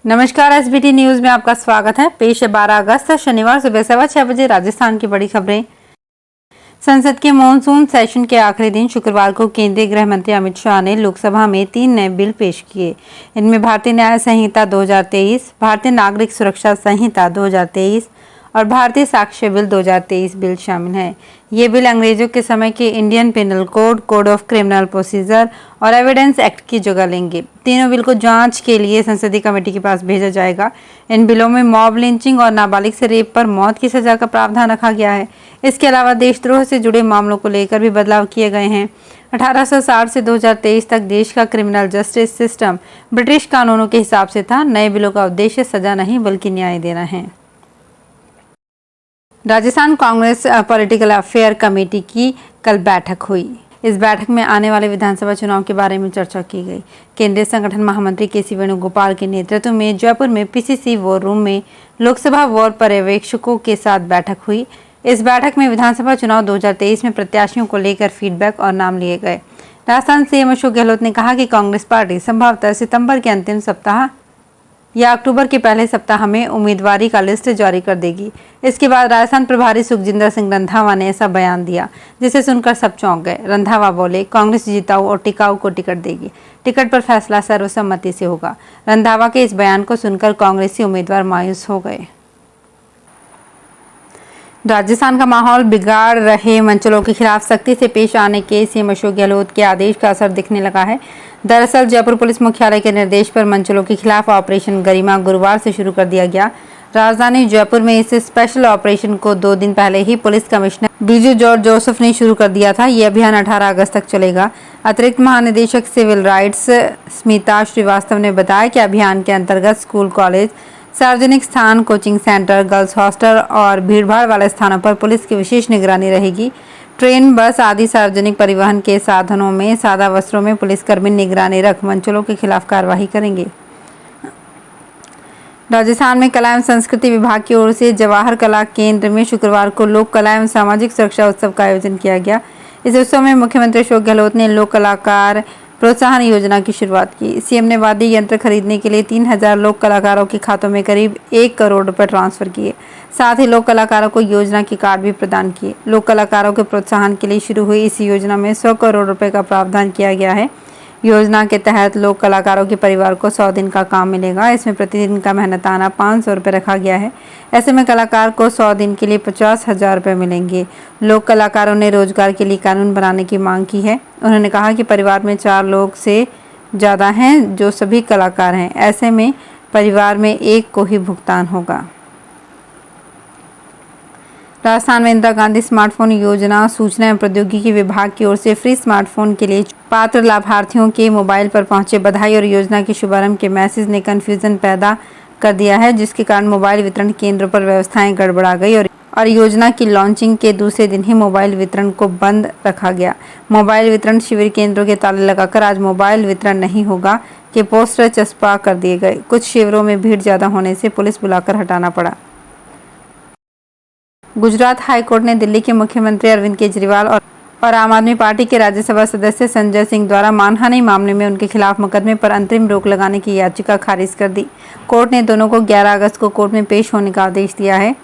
नमस्कार, SBT news में आपका स्वागत है। पेश है 12 अगस्त शनिवार सुबह 6:15 बजे राजस्थान की बड़ी खबरें। संसद के मॉनसून सेशन के आखिरी दिन शुक्रवार को केंद्रीय गृह मंत्री अमित शाह ने लोकसभा में 3 नए बिल पेश किए। इनमें भारतीय न्याय संहिता 2023, भारतीय नागरिक सुरक्षा संहिता 2023 और भारतीय साक्ष्य बिल 2023 बिल शामिल हैं। ये बिल अंग्रेजों के समय के Indian penal code, code of criminal procedure और एविडेंस एक्ट की जगह लेंगे। तीनों बिल को जांच के लिए संसदीय कमेटी के पास भेजा जाएगा। इन बिलों में मॉब लिंचिंग और नाबालिग से रेप पर मौत की सजा का प्रावधान रखा गया है। इसके अलावा देशद्रोह से जुड़े मामलों को लेकर भी बदलाव किए गए हैं। 1860 से 2023 तक देश का क्रिमिनल जस्टिस सिस्टम ब्रिटिश कानूनों के हिसाब से था। नए बिलों का उद्देश्य सजा नहीं बल्कि न्याय देना है। Rajasthan Congress political affair committee की कल बैठक हुई। इस बैठक में आने वाले विधानसभा चुनाव के बारे में चर्चा की गई। केंद्रीय संगठन महामंत्री के.सी. वेणुगोपाल के नेतृत्व में जयपुर में पीसीसी वॉर रूम में लोकसभा वॉर पर्यवेक्षकों के साथ बैठक हुई। इस बैठक में विधानसभा चुनाव 2023 में प्रत्याशियों को लेकर फीडबैक और नाम लिए गए। राजस्थान सीएम अशोक गहलोत ने कहा कि कांग्रेस पार्टी संभवतः सितंबर के अंतिम सप्ताह या अक्टूबर के पहले सप्ताह में उम्मीदवारी का लिस्ट जारी कर देगी। इसके बाद राजस्थान प्रभारी सुखजिंदर सिंह रंधावा ने ऐसा बयान दिया, जिसे सुनकर सब चौंक गए। रंधावा बोले, कांग्रेस जिताऊ और टिकाऊ को टिकट देगी। टिकट पर फैसला सर्वसम्मति से होगा। रंधावा के इस बयान को सुनकर कांग्रेसी उम्मीदवार मायूस हो गए। राजस्थान का माहौल बिगाड़ रहे मंचलों के खिलाफ सख्ती से पेश आने के सीएम अशोक गहलोत के आदेश का असर दिखने लगा है। दरअसल जयपुर पुलिस मुख्यालय के निर्देश पर मंचलों के खिलाफ ऑपरेशन गरिमा गुरुवार से शुरू कर दिया गया। राजधानी जयपुर में इस स्पेशल ऑपरेशन को 2 दिन पहले ही पुलिस कमिश्नर बीजू जॉर्ज जोसेफ ने शुरू कर दिया था। ये अभियान 18 अगस्त तक चलेगा। अतिरिक्त महानिदेशक सिविल राइट्स स्मिता श्रीवास्तव ने बताया कि अभियान के अंतर्गत स्कूल, कॉलेज, सार्वजनिक स्थान, कोचिंग सेंटर, गर्ल्स हॉस्टल और भीड़भाड़ वाले स्थानों पर पुलिस की विशेष निगरानी रहेगी। ट्रेन, बस आदि सार्वजनिक परिवहन के साधनों में सादा वस्त्रों में पुलिसकर्मी निगरानी रख मंचलों के खिलाफ कार्रवाई करेंगे। राजस्थान में कला एवं संस्कृति विभाग की ओर से जवाहर कला केंद्र में शुक्रवार को लोक कला एवं सामाजिक सुरक्षा उत्सव का आयोजन किया गया। इस उत्सव में मुख्यमंत्री अशोक गहलोत ने लोक कलाकार प्रोत्साहन योजना की शुरुआत की। सीएम ने वाद्य यंत्र खरीदने के लिए 3000 लोक कलाकारों के खातों में करीब 1 करोड़ रुपए ट्रांसफर किए। साथ ही लोक कलाकारों को योजना के कार्ड भी प्रदान किए। लोक कलाकारों के प्रोत्साहन के लिए शुरू हुई इस योजना में 100 करोड़ रुपए का प्रावधान किया गया है। योजना के तहत लोक कलाकारों के परिवार को 100 दिन का काम मिलेगा। इसमें प्रतिदिन का मेहनताना 500 रुपये रखा गया है। ऐसे में कलाकार को 100 दिन के लिए 50,000 रुपये मिलेंगे। लोक कलाकारों ने रोजगार के लिए कानून बनाने की मांग की है। उन्होंने कहा कि परिवार में 4 लोग से ज़्यादा हैं जो सभी कलाकार हैं। ऐसे में परिवार में एक को ही भुगतान होगा। राजस्थान में इंदिरा गांधी स्मार्टफोन योजना सूचना एवं प्रौद्योगिकी विभाग की ओर से फ्री स्मार्टफोन के लिए पात्र लाभार्थियों के मोबाइल पर पहुंचे बधाई और योजना के शुभारंभ के मैसेज ने कंफ्यूजन पैदा कर दिया है, जिसके कारण मोबाइल वितरण केंद्रों पर व्यवस्थाएं गड़बड़ा गई और योजना की लॉन्चिंग के दूसरे दिन ही मोबाइल वितरण को बंद रखा गया। मोबाइल वितरण शिविर केंद्रों के ताले लगाकर आज मोबाइल वितरण नहीं होगा के पोस्टर चस्पा कर दिए गए। कुछ शिविरों में भीड़ ज्यादा होने से पुलिस बुलाकर हटाना पड़ा। गुजरात हाईकोर्ट ने दिल्ली के मुख्यमंत्री अरविंद केजरीवाल और आम आदमी पार्टी के राज्यसभा सदस्य संजय सिंह द्वारा मानहानि मामले में उनके खिलाफ मुकदमे पर अंतरिम रोक लगाने की याचिका खारिज कर दी। कोर्ट ने दोनों को 11 अगस्त को कोर्ट में पेश होने का आदेश दिया है।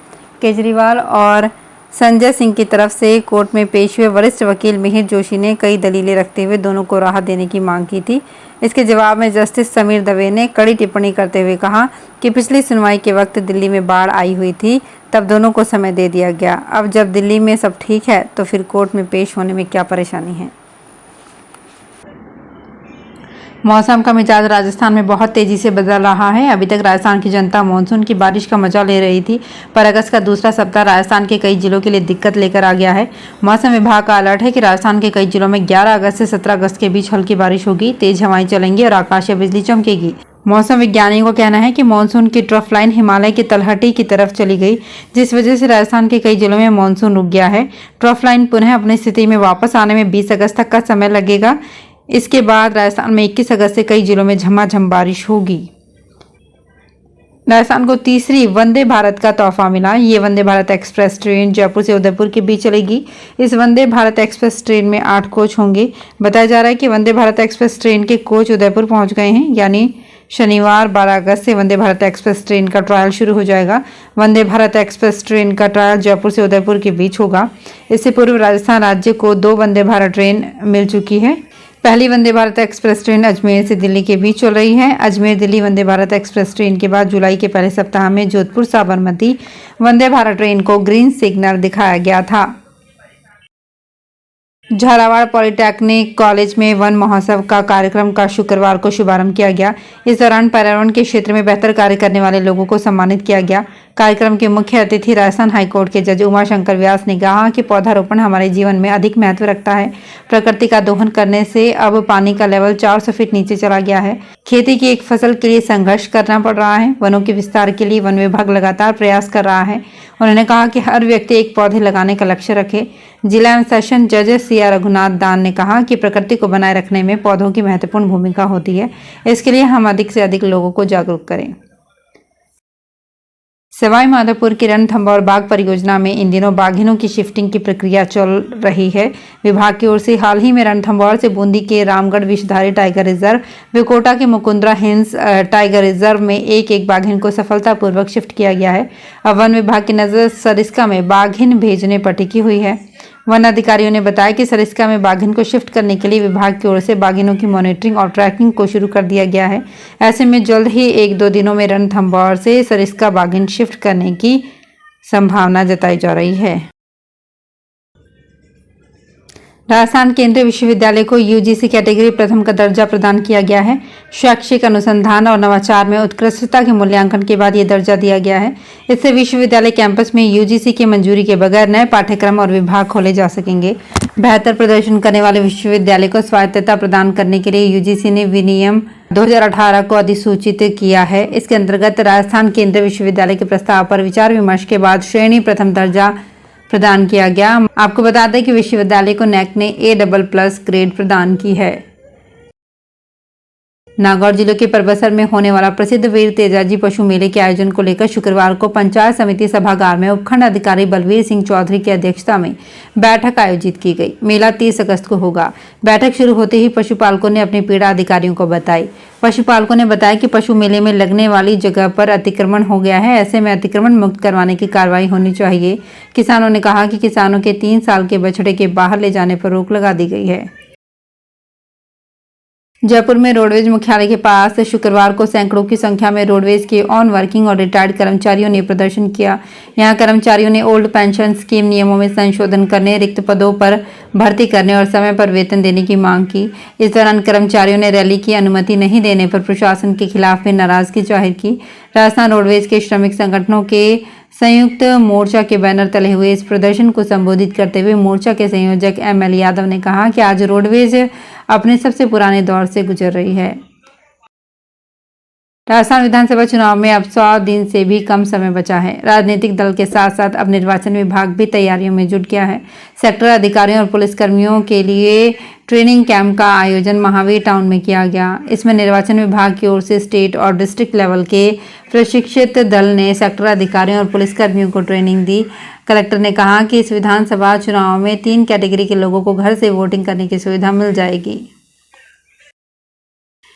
केजरीवाल और संजय सिंह की तरफ से कोर्ट में पेश हुए वरिष्ठ वकील मिहिर जोशी ने कई दलीलें रखते हुए दोनों को राहत देने की मांग की थी। इसके जवाब में जस्टिस समीर दवे ने कड़ी टिप्पणी करते हुए कहा कि पिछली सुनवाई के वक्त दिल्ली में बाढ़ आई हुई थी, तब दोनों को समय दे दिया गया। अब जब दिल्ली में सब ठीक है तो फिर कोर्ट में पेश होने में क्या परेशानी है। मौसम का मिजाज राजस्थान में बहुत तेजी से बदल रहा है। अभी तक राजस्थान की जनता मानसून की बारिश का मजा ले रही थी, पर अगस्त का दूसरा सप्ताह राजस्थान के कई जिलों के लिए दिक्कत लेकर आ गया है। मौसम विभाग का अलर्ट है कि राजस्थान के कई जिलों में 11 अगस्त से 17 अगस्त के बीच हल्की बारिश होगी, तेज हवाएं चलेंगी और आकाशीय बिजली चमकेगी। मौसम विज्ञानियों का कहना है कि मानसून की ट्रफ लाइन हिमालय की तलहटी की तरफ चली गई, जिस वजह से राजस्थान के कई जिलों में मानसून रुक गया है। ट्रफ लाइन पुनः अपनी स्थिति में वापस आने में 20 अगस्त तक का समय लगेगा। इसके बाद राजस्थान में 21 अगस्त से कई जिलों में झमाझम बारिश होगी। राजस्थान को तीसरी वंदे भारत का तोहफा मिला। ये वंदे भारत एक्सप्रेस ट्रेन जयपुर से उदयपुर के बीच चलेगी। इस वंदे भारत एक्सप्रेस ट्रेन में 8 कोच होंगे। बताया जा रहा है कि वंदे भारत एक्सप्रेस ट्रेन के कोच उदयपुर पहुंच गए हैं, यानी शनिवार 12 अगस्त से वंदे भारत एक्सप्रेस ट्रेन का ट्रायल शुरू हो जाएगा। वंदे भारत एक्सप्रेस ट्रेन का ट्रायल जयपुर से उदयपुर के बीच होगा। इससे पूर्व राजस्थान राज्य को 2 वंदे भारत ट्रेन मिल चुकी है। पहली वंदे भारत एक्सप्रेस ट्रेन अजमेर से दिल्ली के बीच चल रही है। अजमेर दिल्ली वंदे भारत एक्सप्रेस ट्रेन के बाद जुलाई के पहले सप्ताह में जोधपुर साबरमती वंदे भारत ट्रेन को ग्रीन सिग्नल दिखाया गया था। झालावाड़ पॉलिटेक्निक कॉलेज में वन महोत्सव का कार्यक्रम का शुक्रवार को शुभारंभ किया गया। इस दौरान पर्यावरण के क्षेत्र में बेहतर कार्य करने वाले लोगों को सम्मानित किया गया। कार्यक्रम के मुख्य अतिथि राजस्थान हाईकोर्ट के जज उमाशंकर व्यास ने कहा कि पौधारोपण हमारे जीवन में अधिक महत्व रखता है। प्रकृति का दोहन करने से अब पानी का लेवल 400 फीट नीचे चला गया है। खेती की एक फसल के लिए संघर्ष करना पड़ रहा है। वनों के विस्तार के लिए वन विभाग लगातार प्रयास कर रहा है। उन्होंने कहा कि हर व्यक्ति एक पौधे लगाने का लक्ष्य रखे। जिला एवं सेशन जज सीआर रघुनाथ दान ने कहा कि प्रकृति को बनाए रखने में पौधों की महत्वपूर्ण भूमिका होती है। इसके लिए हम अधिक से अधिक लोगों को जागरूक करें। सवाई माधोपुर की रणथंभौर बाघ परियोजना में इन दिनों बाघिनों की शिफ्टिंग की प्रक्रिया चल रही है। विभाग की ओर से हाल ही में रणथंभौर से बूंदी के रामगढ़ विषधारी टाइगर रिजर्व व कोटा के मुकुंदरा हिल्स टाइगर रिजर्व में एक बाघिन को सफलतापूर्वक शिफ्ट किया गया है। अब वन विभाग की नजर सरिस्का में बाघिन भेजने पर टिकी हुई है। वन अधिकारियों ने बताया कि सरिस्का में बाघिन को शिफ्ट करने के लिए विभाग की ओर से बाघिनों की मॉनिटरिंग और ट्रैकिंग को शुरू कर दिया गया है। ऐसे में जल्द ही 1-2 दिनों में रणथंभौर से सरिस्का बाघिन शिफ्ट करने की संभावना जताई जा रही है। राजस्थान केंद्रीय विश्वविद्यालय को यूजीसी कैटेगरी प्रथम का दर्जा प्रदान किया गया है। शैक्षिक अनुसंधान और नवाचार में उत्कृष्टता के मूल्यांकन के बाद यह दर्जा दिया गया है। इससे विश्वविद्यालय कैंपस में यूजीसी की मंजूरी के बगैर नए पाठ्यक्रम और विभाग खोले जा सकेंगे। बेहतर प्रदर्शन करने वाले विश्वविद्यालय को स्वायत्तता प्रदान करने के लिए यूजीसी ने विनियम 2018 को अधिसूचित किया है। इसके अंतर्गत राजस्थान केंद्रीय विश्वविद्यालय के प्रस्ताव पर विचार विमर्श के बाद श्रेणी प्रथम दर्जा प्रदान किया गया। आपको बता दें कि विश्वविद्यालय को नेक ने A++ ग्रेड प्रदान की है। नागौर जिले के परबसर में होने वाला प्रसिद्ध वीर तेजाजी पशु मेले के आयोजन को लेकर शुक्रवार को पंचायत समिति सभागार में उपखंड अधिकारी बलवीर सिंह चौधरी की अध्यक्षता में बैठक आयोजित की गई। मेला 30 अगस्त को होगा। बैठक शुरू होते ही पशुपालकों ने अपनी पीड़ा अधिकारियों को बताई। पशुपालकों ने बताया कि पशु मेले में लगने वाली जगह पर अतिक्रमण हो गया है। ऐसे में अतिक्रमण मुक्त करवाने की कार्रवाई होनी चाहिए। किसानों ने कहा कि किसानों के 3 साल के बछड़े के बाहर ले जाने पर रोक लगा दी गई है। जयपुर में रोडवेज मुख्यालय के पास शुक्रवार को सैकड़ों की संख्या में रोडवेज के ऑन वर्किंग और रिटायर्ड कर्मचारियों ने प्रदर्शन किया। यहां कर्मचारियों ने ओल्ड पेंशन स्कीम नियमों में संशोधन करने, रिक्त पदों पर भर्ती करने और समय पर वेतन देने की मांग की। इस दौरान कर्मचारियों ने रैली की अनुमति नहीं देने पर प्रशासन के खिलाफ भी नाराजगी जाहिर की। राजस्थान रोडवेज के श्रमिक संगठनों के संयुक्त मोर्चा के बैनर तले हुए इस प्रदर्शन को संबोधित करते हुए मोर्चा के संयोजक ML यादव ने कहा कि आज रोडवेज अपने सबसे पुराने दौर से गुजर रही है। राजस्थान विधानसभा चुनाव में अब 100 दिन से भी कम समय बचा है। राजनीतिक दल के साथ साथ अब निर्वाचन विभाग भी तैयारियों में जुट गया है। सेक्टर अधिकारियों और पुलिसकर्मियों के लिए ट्रेनिंग कैंप का आयोजन महावीर टाउन में किया गया। इसमें निर्वाचन विभाग की ओर से स्टेट और डिस्ट्रिक्ट लेवल के प्रशिक्षित दल ने सेक्टर अधिकारियों और पुलिसकर्मियों को ट्रेनिंग दी। कलेक्टर ने कहा कि इस विधानसभा चुनाव में 3 कैटेगरी के लोगों को घर से वोटिंग करने की सुविधा मिल जाएगी।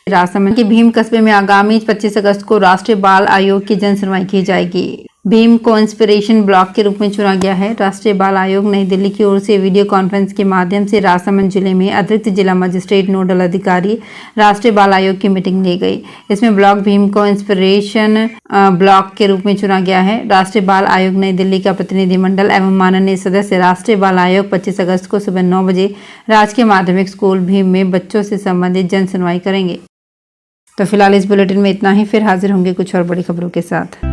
राजसमंद के भीम कस्बे में आगामी 25 अगस्त को राष्ट्रीय बाल आयोग की जन सुनवाई की जाएगी। भीम को इंस्पिरेशन ब्लॉक के रूप में चुना गया है। राष्ट्रीय बाल आयोग नई दिल्ली की ओर से वीडियो कॉन्फ्रेंस के माध्यम से राजसमंद जिले में अतिरिक्त जिला मजिस्ट्रेट नोडल अधिकारी राष्ट्रीय बाल आयोग की मीटिंग ली गई। इसमें ब्लॉक भीम को इंस्पिरेशन ब्लॉक के रूप में चुना गया है। राष्ट्रीय बाल आयोग नई दिल्ली का प्रतिनिधिमंडल एवं माननीय सदस्य राष्ट्रीय बाल आयोग 25 अगस्त को सुबह 9 बजे राजकीय माध्यमिक स्कूल भीम में बच्चों से संबंधित जन सुनवाई करेंगे। तो फिलहाल इस बुलेटिन में इतना ही। फिर हाजिर होंगे कुछ और बड़ी खबरों के साथ।